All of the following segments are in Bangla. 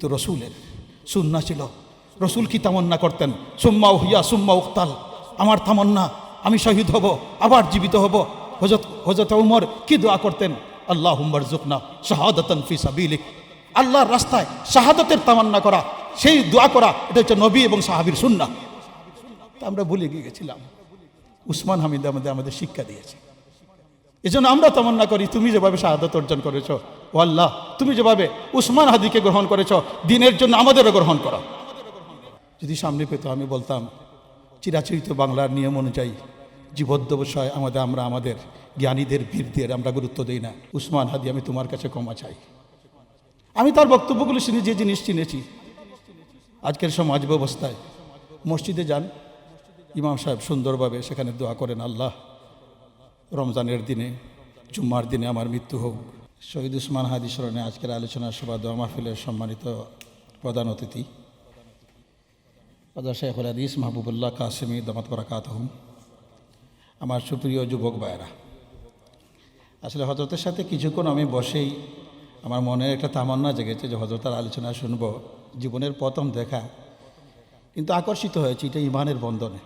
কিন্তু রসুলের সুন্নাহ ছিল। রসুল কি তামান্না করতেন? সুম্মা উহিয়া সুম্মা উক্তাল, আমার তামান্না আমি শহীদ হব, আবার জীবিত হব। হযরত উমর কি দোয়া করতেন? আল্লাহুম্মা রযুকনা শাহাদাতান ফি সাবিলিক, আল্লাহর রাস্তায় শাহাদাতের তামান্না করা, সেই দোয়া করা, এটা হচ্ছে নবী এবং সাহাবীর সুন্নাহ। তা আমরা ভুলে গিয়েছিলাম। উসমান হামিদ আমাদের শিক্ষা দিয়েছে। এজন্য আমরা তামান্না করি, তুমি যেভাবে শাহাদাত অর্জন করেছো, ও আল্লাহ তুমি যেভাবে উসমান হাদিকে গ্রহণ করেছো, দিনের জন্য আমাদেরও গ্রহণ করো। যদি সামনে পেতো আমি বলতাম, চিরাচরিত বাংলার নিয়ম অনুযায়ী জীবদ্দশায় আমরা আমাদের জ্ঞানীদের বীরদের আমরা গুরুত্ব দিই না। উসমান হাদি, আমি তোমার কাছে ক্ষমা চাই। আমি তার বক্তব্যগুলো শুনে যে জিনিস চিনেছি, আজকের সমাজ ব্যবস্থায় মসজিদে যান, ইমাম সাহেব সুন্দরভাবে সেখানে দোয়া করেন, আল্লাহ রমজানের দিনে জুম্মার দিনে আমার মৃত্যু হোক। শহীদ উসমান হাদি স্মরণে আজকের আলোচনা সভা দোয়া মাহফিলের সম্মানিত প্রধান অতিথি কাজী শেখুল হাদিস মাহবুবুল্লাহ কাসেমি দামাত বারাকাতুহু, আমার সুপ্রিয় যুবক ভাইয়েরা, আসলে হযরতের সাথে কিছুক্ষণ আমি বসেই আমার মনে একটা তামান্না জেগেছে যে হযরতের আলোচনা শুনবো। জীবনের প্রথম দেখা, কিন্তু আকর্ষিত হয়েছে এটা ইমানের বন্ধনে।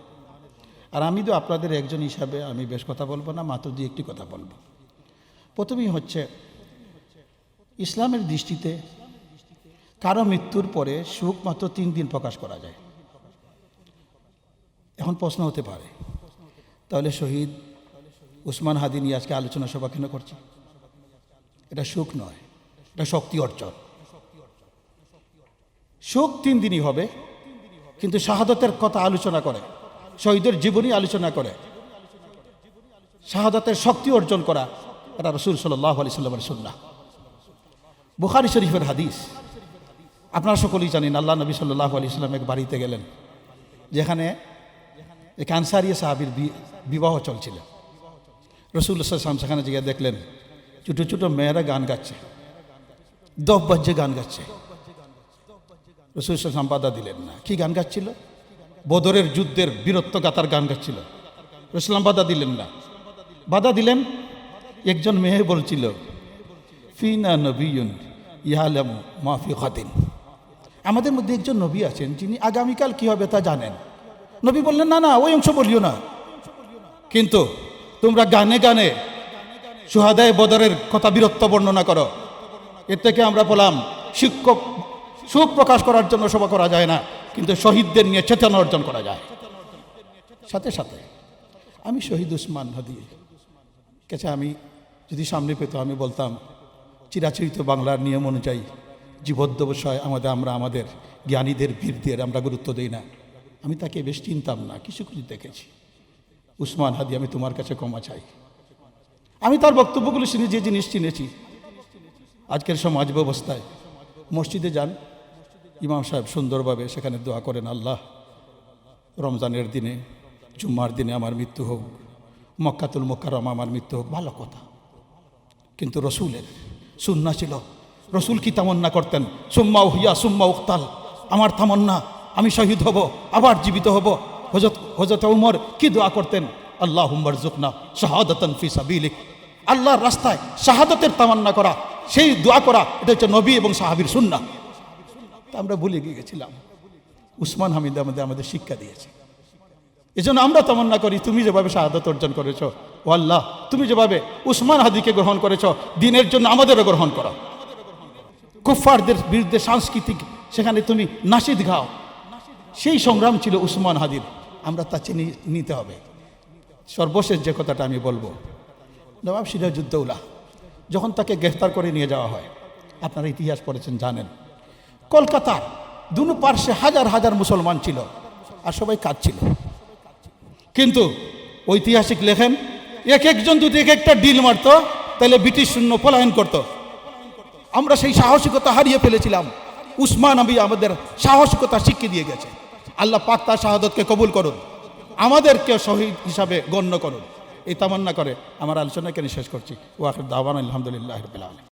আর আমি তো আপনাদের একজন হিসাবে আমি বেশ কথা বলবো না, মাত্র দুই একটি কথা বলবো। প্রথমেই হচ্ছে, ইসলামের দৃষ্টিতে কারো মৃত্যুর পরে সুখ মাত্র 3 দিন প্রকাশ করা যায়। এখন প্রশ্ন হতে পারে, তাহলে শহীদ উসমান হাদি নিয়ে আজকে আলোচনা সভা কেন করছে? এটা সুখ নয়, এটা শক্তি অর্জন। সুখ 3 দিনই হবে, কিন্তু শাহাদাতের কথা আলোচনা করে, শহীদের জীবনী আলোচনা করে, শাহাদাতের শক্তি অর্জন করা, এটা রাসূল সাল্লাল্লাহু আলাইহি সাল্লামের সুন্নাহ। বুখারী শরীফের হাদিস আপনারা সকলেই জানেন। আল্লাহ নবী সাল্লাল্লাহু আলাইহি সাল্লাম এক বাড়িতে গেলেন, যেখানে এক আনসারী সাহাবীর বিবাহ চলছিল। রাসূলুল্লাহ সাল্লাল্লাহু আলাইহি ওয়াসাল্লাম সেখানে গিয়ে দেখলেন ছোটো ছোটো মেয়েরা গান গাচ্ছে, 10 বাজে গান গাচ্ছে। রাসূলুল্লাহ সাল্লাল্লাহু আলাইহি ওয়াসাল্লাম বাধা দিলেন না। কি গান গাচ্ছিল? বদরের যুদ্ধের বীরত্বগাথার গান গাচ্ছিল। রাসূলুল্লাহ বাধা দিলেন না। বাধা দিলেন, একজন মেয়ে বলছিল, ফিনা নবিয়ুন ইয়ালামু মা ফি গাদিন, আমাদের মধ্যে একজন নবী আছেন যিনি আগামীকাল কি হবে তা জানেন। নবী বললেন, না না, ওই অংশ বলিও না, কিন্তু তোমরা গানে গানে শুহাদায়ে বদরের কথা বীরত্ব বর্ণনা করো। এর থেকে আমরা বললাম, সুখ প্রকাশ করার জন্য সভা করা যায় না, কিন্তু শহীদদের নিয়ে চেতনা অর্জন করা যায়। সাথে সাথে আমি শহীদ উসমান হাদি কাছে আমি যদি সামনে পেতো আমি বলতাম, চিরাচরিত বাংলার নিয়ম অনুযায়ী জীবদ্দশায় আমরা আমাদের জ্ঞানীদের বীরদের আমরা গুরুত্ব দিই না। আমি তাকে বেশ চিনতাম না, কিছু কিছু দেখেছি। উসমান হাদি, আমি তোমার কাছে ক্ষমা চাই। আমি তার বক্তব্যগুলো শুনে যে জিনিস চিনেছি, আজকের সমাজ ব্যবস্থায় মসজিদে যান, ইমাম সাহেব সুন্দরভাবে সেখানে দোয়া করেন, আল্লাহ রমজানের দিনে জুম্মার দিনে আমার মৃত্যু হোক, মক্কাতুল মুকাররমা আমার মৃত্যু হোক, ভালো কথা। কিন্তু রসুলের সুন্নাহ ছিল। রসুল কি তামান্না করতেন? সুম্মা উহিয়া সুম্মা উক্তাল, আমার তামান্না আমি শহীদ হব, আবার জীবিত হব। হযরত উমর কি দোয়া করতেন? আল্লাহুম্মা রযুকনা শাহাদাতান ফি সাবিলিক, আল্লাহর রাস্তায় শাহাদাতের তামান্না করা, সেই দোয়া করা, এটা হচ্ছে নবী এবং সাহাবীর সুন্নাহ। তা আমরা ভুলে গিয়েছিলাম। উসমান হামিদ আমাদের শিক্ষা দিয়েছে। এজন্য আমরা তামান্না করি, তুমি যেভাবে শাহাদাত অর্জন করেছো, ও আল্লাহ তুমি যেভাবে উসমান হাদিকে গ্রহণ করেছো, দিনের জন্য আমাদেরও গ্রহণ করো। কুফফারদের বিরুদ্ধে সাংস্কৃতিক সেখানে তুমি নাশিদ গাও, সেই সংগ্রাম ছিল উসমান হাদির, আমরা তা চিনি নিতে হবে। সর্বশেষ যে কথাটা আমি বলবো, নবাব সিরাজউদ্দৌলা যখন তাকে গ্রেফতার করে নিয়ে যাওয়া হয়, আপনারা ইতিহাস পড়েছেন, জানেন, কলকাতার দুনো পার্শ্বে হাজার হাজার মুসলমান ছিল আর সবাই কাঁদছিল। কিন্তু ঐতিহাসিক লেখেন, এক একজন যদি এক একটা ডিল মারতো, তাহলে ব্রিটিশ শূন্য পলায়ন করত। আমরা সেই সাহসিকতা হারিয়ে ফেলেছিলাম। উসমান নবী আমাদের সাহসিকতা শিখিয়ে দিয়ে গেছে। আল্লাহ পাক তার শাহাদাতকে কবুল করুন, আমাদেরকে শহীদ হিসাবে গণ্য করুন। এই তামান্না করে আমার আলোচনা এখানে শেষ করছি। ওয়া আখির দাওয়ানা আলহামদুলিল্লাহি রাব্বিল আলামিন।